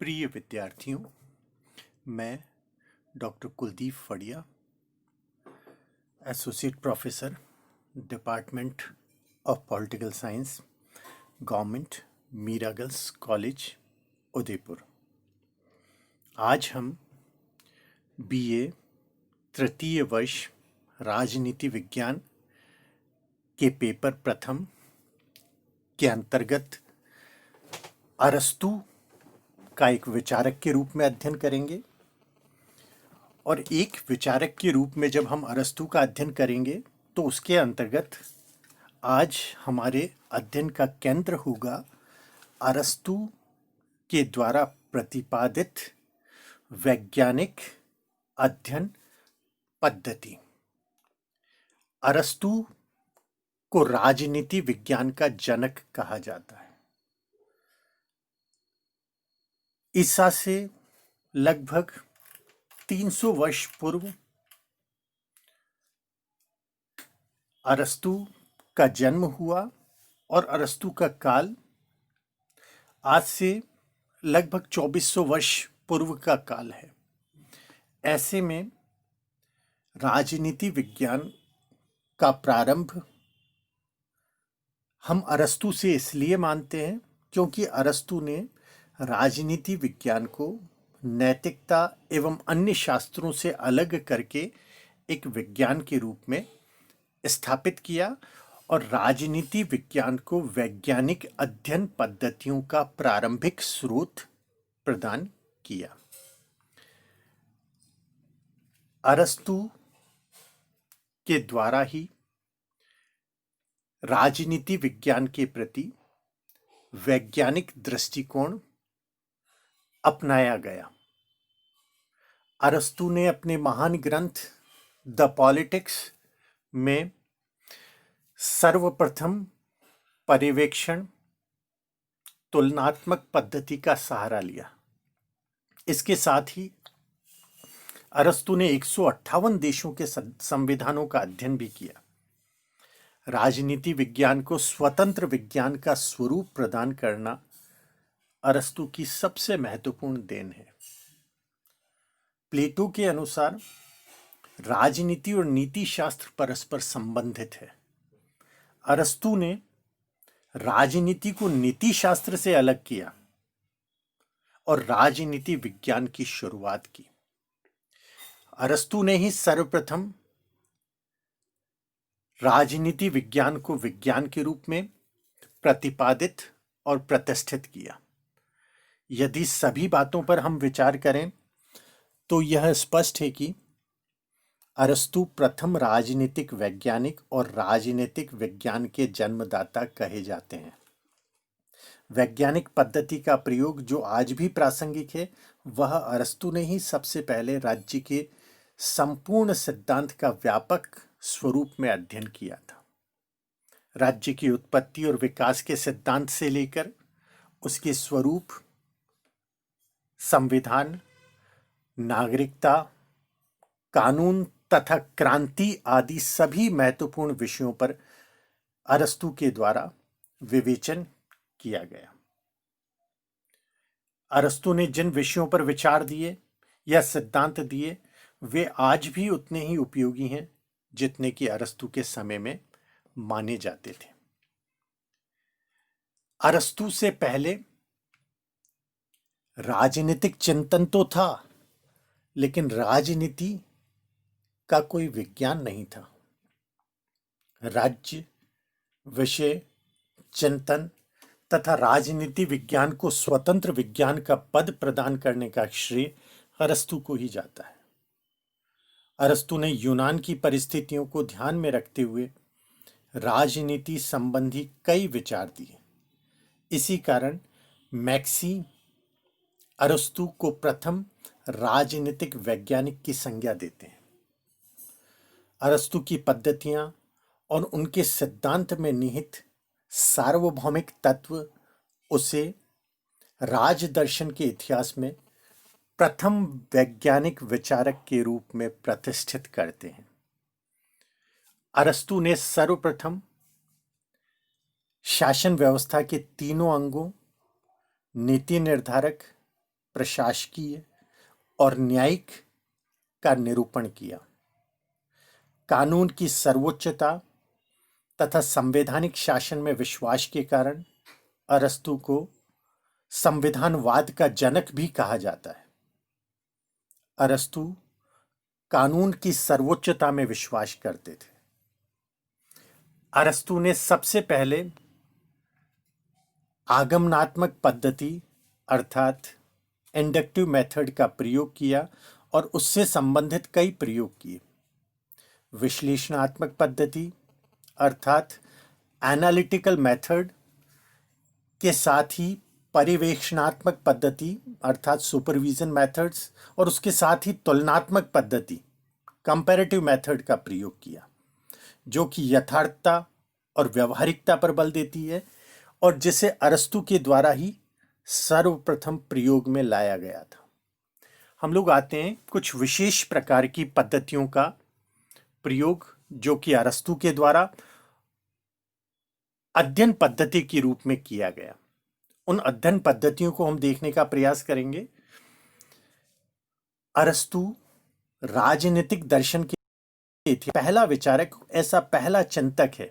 प्रिय विद्यार्थियों, मैं doctor Kuldeep Phadia, associate professor, department of political science, government Meera girls college, Udaipur. आज हम बीए तृतीय वर्ष राजनीति विज्ञान के पेपर प्रथम के अंतर्गत अरस्तू का एक विचारक के रूप में अध्ययन करेंगे। और एक विचारक के रूप में जब हम अरस्तू का अध्ययन करेंगे तो उसके अंतर्गत आज हमारे अध्ययन का केंद्र होगा अरस्तू के द्वारा प्रतिपादित वैज्ञानिक अध्ययन पद्धति। अरस्तू को राजनीति विज्ञान का जनक कहा जाता है। ईसा से लगभग 300 वर्ष पूर्व अरस्तू का जन्म हुआ और अरस्तू का काल आज से लगभग 2400 वर्ष पूर्व का काल है। ऐसे में राजनीति विज्ञान का प्रारंभ हम अरस्तू से इसलिए मानते हैं क्योंकि अरस्तू ने राजनीति विज्ञान को नैतिकता एवं अन्य शास्त्रों से अलग करके एक विज्ञान के रूप में स्थापित किया और राजनीति विज्ञान को वैज्ञानिक अध्ययन पद्धतियों का प्रारंभिक स्रोत प्रदान किया। अरस्तू के द्वारा ही राजनीति विज्ञान के प्रति वैज्ञानिक दृष्टिकोण अपनाया गया। अरस्तू ने अपने महान ग्रंथ द पॉलिटिक्स में सर्वप्रथम पर्यवेक्षण तुलनात्मक पद्धति का सहारा लिया। इसके साथ ही अरस्तू ने 158 देशों के संविधानों का अध्ययन भी किया। राजनीति विज्ञान को स्वतंत्र विज्ञान का स्वरूप प्रदान करना अरस्तू की सबसे महत्वपूर्ण देन है। प्लेटो के अनुसार राजनीति और नीति शास्त्र परस्पर संबंधित है। अरस्तू ने राजनीति को नीति शास्त्र से अलग किया और राजनीति विज्ञान की शुरुआत की। अरस्तू ने ही सर्वप्रथम राजनीति विज्ञान को विज्ञान के रूप में प्रतिपादित और प्रतिष्ठित किया। यदि सभी बातों पर हम विचार करें तो यह स्पष्ट है कि अरस्तू प्रथम राजनीतिक वैज्ञानिक और राजनीतिक विज्ञान के जन्मदाता कहे जाते हैं। वैज्ञानिक पद्धति का प्रयोग जो आज भी प्रासंगिक है, वह अरस्तू ने ही सबसे पहले राज्य के संपूर्ण सिद्धांत का व्यापक स्वरूप में अध्ययन किया था। राज्य की उत्पत्ति और विकास के सिद्धांत से लेकर उसके स्वरूप, संविधान, नागरिकता, कानून तथा क्रांति आदि सभी महत्वपूर्ण विषयों पर अरस्तू के द्वारा विवेचन किया गया। अरस्तू ने जिन विषयों पर विचार दिए या सिद्धांत दिए, वे आज भी उतने ही उपयोगी हैं जितने कि अरस्तू के समय में माने जाते थे। अरस्तू से पहले राजनीतिक चिंतन तो था, लेकिन राजनीति का कोई विज्ञान नहीं था। राज्य, विषय, चिंतन तथा राजनीति विज्ञान को स्वतंत्र विज्ञान का पद प्रदान करने का श्रेय अरस्तू को ही जाता है। अरस्तू ने यूनान की परिस्थितियों को ध्यान में रखते हुए राजनीति संबंधी कई विचार दिए। इसी कारण मैक्सी अरस्तू को प्रथम राजनीतिक वैज्ञानिक की संज्ञा देते हैं। अरस्तू की पद्धतियां और उनके सिद्धांत में निहित सार्वभौमिक तत्व उसे राजदर्शन के इतिहास में प्रथम वैज्ञानिक विचारक के रूप में प्रतिष्ठित करते हैं। अरस्तू ने सर्वप्रथम शासन व्यवस्था के तीनों अंगों नीति निर्धारक, प्रशासकीय और न्यायिक का निरूपण किया। कानून की सर्वोच्चता तथा संवैधानिक शासन में विश्वास के कारण अरस्तु को संविधानवाद का जनक भी कहा जाता है। अरस्तु कानून की सर्वोच्चता में विश्वास करते थे। अरस्तु ने सबसे पहले आगमनात्मक पद्धति अर्थात इंडक्टिव मेथड का प्रयोग किया और उससे संबंधित कई प्रयोग किए। विश्लेषणात्मक पद्धति अर्थात एनालिटिकल मेथड के साथ ही पर्यवेक्षणात्मक पद्धति अर्थात सुपरविजन मेथड्स और उसके साथ ही तुलनात्मक पद्धति कंपैरेटिव मेथड का प्रयोग किया, जो कि यथार्थता और व्यवहारिकता पर बल देती है और जिसे अरस्तु के द्वारा ही सर्वप्रथम प्रयोग में लाया गया था। हम लोग आते हैं कुछ विशेष प्रकार की पद्धतियों का प्रयोग जो कि अरस्तु के द्वारा अध्ययन पद्धति के रूप में किया गया। उन अध्ययन पद्धतियों को हम देखने का प्रयास करेंगे। अरस्तु राजनीतिक दर्शन के पहला विचारक, ऐसा पहला चिंतक है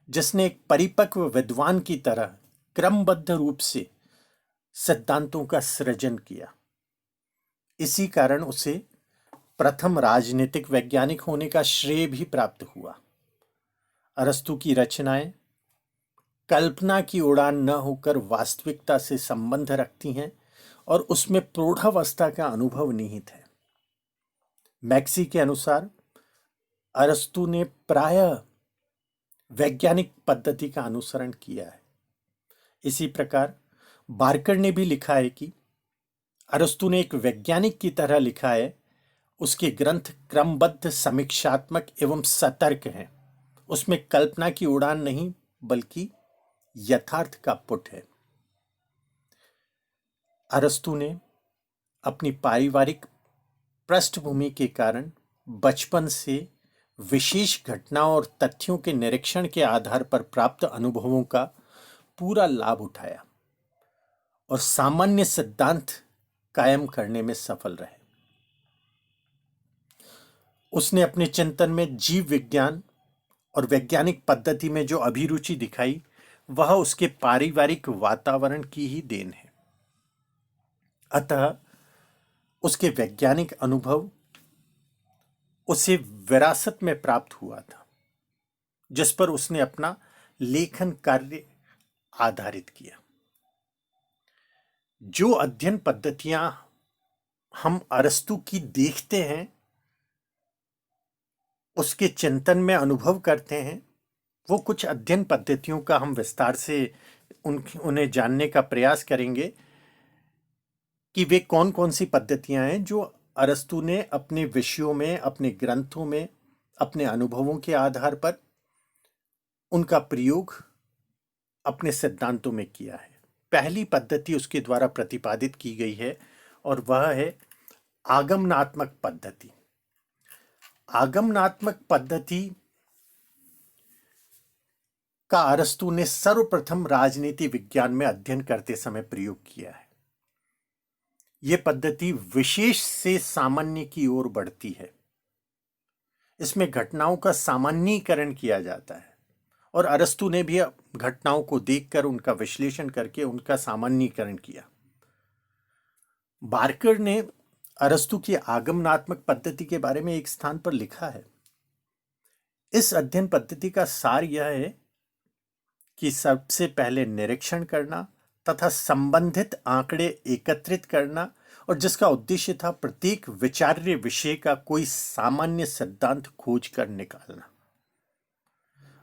जिसने एक परिपक्व विद्वान की तरह क्रमबद्ध रूप से सिद्धांतों का सृजन किया। इसी कारण उसे प्रथम राजनीतिक वैज्ञानिक होने का श्रेय भी प्राप्त हुआ। अरस्तु की रचनाएं कल्पना की उड़ान न होकर वास्तविकता से संबंध रखती हैं और उसमें प्रौढ़ावस्था का अनुभव निहित है। मैक्सी के अनुसार अरस्तु ने प्रायः वैज्ञानिक पद्धति का अनुसरण किया है। इसी प्रकार बार्कर ने भी लिखा है कि अरस्तु ने एक वैज्ञानिक की तरह लिखा है। उसके ग्रंथ क्रमबद्ध, समीक्षात्मक एवं सतर्क हैं। उसमें कल्पना की उड़ान नहीं बल्कि यथार्थ का पुट है। अरस्तु ने अपनी पारिवारिक पृष्ठभूमि के कारण बचपन से विशेष घटनाओं और तथ्यों के निरीक्षण के आधार पर प्राप्त अनुभवों का पूरा लाभ उठाया और सामान्य सिद्धांत कायम करने में सफल रहे। उसने अपने चिंतन में जीव विज्ञान और वैज्ञानिक पद्धति में जो अभिरुचि दिखाई वह उसके पारिवारिक वातावरण की ही देन है। अतः उसके वैज्ञानिक अनुभव उसे विरासत में प्राप्त हुआ था, जिस पर उसने अपना लेखन कार्य आधारित किया। जो अध्ययन पद्धतियां हम अरस्तु की देखते हैं, उसके चिंतन में अनुभव करते हैं, वो कुछ अध्ययन पद्धतियों का हम विस्तार से उन्हें जानने का प्रयास करेंगे कि वे कौन कौन सी पद्धतियां हैं जो अरस्तु ने अपने विषयों में, अपने ग्रंथों में, अपने अनुभवों के आधार पर उनका प्रयोग अपने सिद्धांतों में किया है। पहली पद्धति उसके द्वारा प्रतिपादित की गई है और वह है आगमनात्मक पद्धति। आगमनात्मक पद्धति का अरस्तु ने सर्वप्रथम राजनीति विज्ञान में अध्ययन करते समय प्रयोग किया है। यह पद्धति विशेष से सामान्य की ओर बढ़ती है। इसमें घटनाओं का सामान्यीकरण किया जाता है और अरस्तु ने भी घटनाओं को देखकर उनका विश्लेषण करके उनका सामान्यीकरण किया। बार्कर ने अरस्तु की आगमनात्मक पद्धति के बारे में एक स्थान पर लिखा है, इस अध्ययन पद्धति का सार यह है कि सबसे पहले निरीक्षण करना तथा संबंधित आंकड़े एकत्रित करना और जिसका उद्देश्य था प्रत्येक विचार्य विषय का कोई सामान्य सिद्धांत खोज कर निकालना।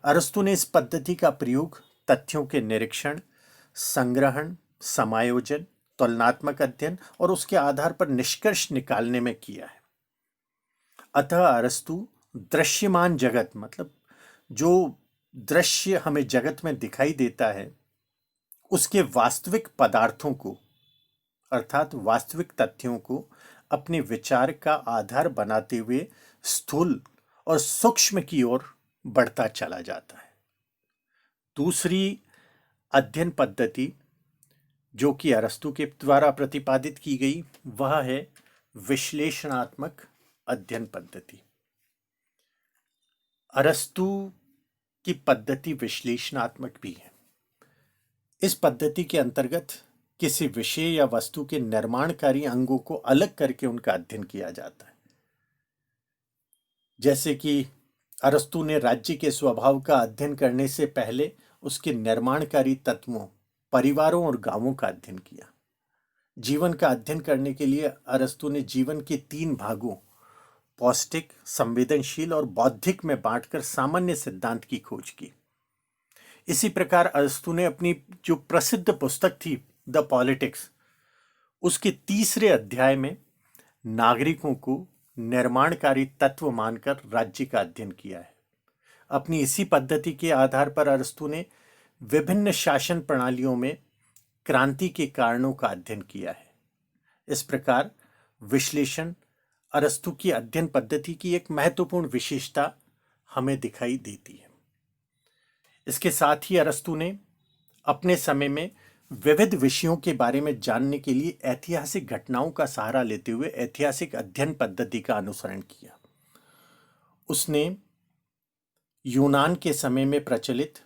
अरस्तु ने इस पद्धति का प्रयोग तथ्यों के निरीक्षण, संग्रहण, समायोजन, तुलनात्मक अध्ययन और उसके आधार पर निष्कर्ष निकालने में किया है। अतः अरस्तु दृश्यमान जगत, मतलब जो दृश्य हमें जगत में दिखाई देता है, उसके वास्तविक पदार्थों को अर्थात वास्तविक तथ्यों को अपने विचार का आधार बनाते हुए स्थूल और सूक्ष्म की ओर बढ़ता चला जाता है। दूसरी अध्ययन पद्धति जो कि अरस्तु के द्वारा प्रतिपादित की गई, वह है विश्लेषणात्मक अध्ययन पद्धति। अरस्तु की पद्धति विश्लेषणात्मक भी है। इस पद्धति के अंतर्गत किसी विषय या वस्तु के निर्माणकारी अंगों को अलग करके उनका अध्ययन किया जाता है। जैसे कि अरस्तु ने राज्य के स्वभाव का अध्ययन करने से पहले उसके निर्माणकारी तत्वों, परिवारों और गांवों का अध्ययन किया। जीवन का अध्ययन करने के लिए अरस्तु ने जीवन के 3 भागों, पौष्टिक, संवेदनशील और बौद्धिक में बांटकर सामान्य सिद्धांत की खोज की। इसी प्रकार अरस्तु ने अपनी जो प्रसिद्ध पुस्तक थी द पॉलिटिक्स, उसके 3रे अध्याय में नागरिकों को निर्माणकारी तत्व मानकर राज्य का अध्ययन किया है। अपनी इसी पद्धति के आधार पर अरस्तु ने विभिन्न शासन प्रणालियों में क्रांति के कारणों का अध्ययन किया है। इस प्रकार विश्लेषण अरस्तु की अध्ययन पद्धति की एक महत्वपूर्ण विशेषता हमें दिखाई देती है। इसके साथ ही अरस्तु ने अपने समय में विविध विषयों के बारे में जानने के लिए ऐतिहासिक घटनाओं का सहारा लेते हुए ऐतिहासिक अध्ययन पद्धति का अनुसरण किया। उसने यूनान के समय में प्रचलित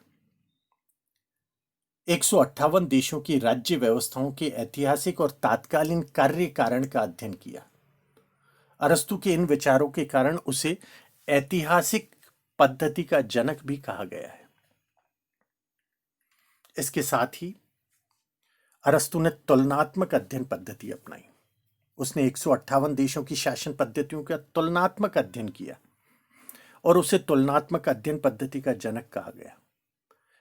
158 देशों की राज्य व्यवस्थाओं के ऐतिहासिक और तात्कालीन कार्य कारण का अध्ययन किया। अरस्तु के इन विचारों के कारण उसे ऐतिहासिक पद्धति का जनक भी कहा गया है। इसके साथ ही अरस्तु ने तुलनात्मक अध्ययन पद्धति अपनाई। उसने 158 देशों की शासन पद्धतियों का तुलनात्मक अध्ययन किया और उसे तुलनात्मक अध्ययन पद्धति का जनक कहा गया।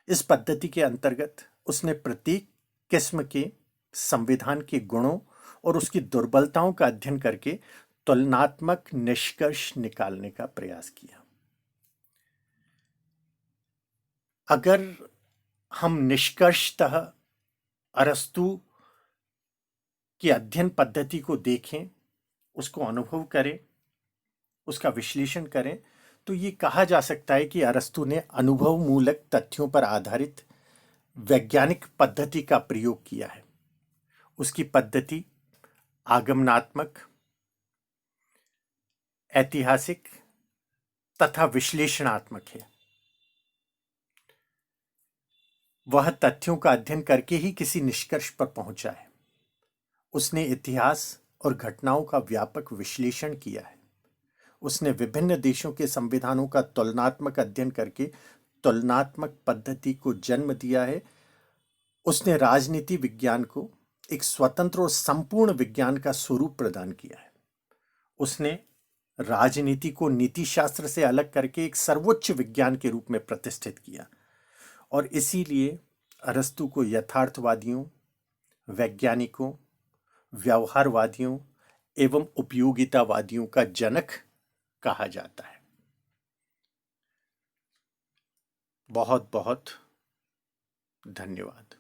इस पद्धति के अंतर्गत उसने प्रत्येक किस्म के संविधान के गुणों और उसकी दुर्बलताओं का अध्ययन करके तुलनात्मक निष्कर्ष निकालने का प्रयास किया। अगर हम निष्कर्षतः अरस्तु की अध्ययन पद्धति को देखें, उसको अनुभव करें, उसका विश्लेषण करें, तो ये कहा जा सकता है कि अरस्तु ने अनुभव मूलक तथ्यों पर आधारित वैज्ञानिक पद्धति का प्रयोग किया है। उसकी पद्धति आगमनात्मक, ऐतिहासिक तथा विश्लेषणात्मक है। वह तथ्यों का अध्ययन करके ही किसी निष्कर्ष पर पहुंचा है। उसने इतिहास और घटनाओं का व्यापक विश्लेषण किया है। उसने विभिन्न देशों के संविधानों का तुलनात्मक अध्ययन करके तुलनात्मक पद्धति को जन्म दिया है। उसने राजनीति विज्ञान को एक स्वतंत्र और संपूर्ण विज्ञान का स्वरूप प्रदान किया है। उसने राजनीति को नीति शास्त्र से अलग करके एक सर्वोच्च विज्ञान के रूप में प्रतिष्ठित किया और इसीलिए अरस्तु को यथार्थवादियों, वैज्ञानिकों, व्यवहारवादियों एवं उपयोगितावादियों का जनक कहा जाता है। बहुत बहुत धन्यवाद।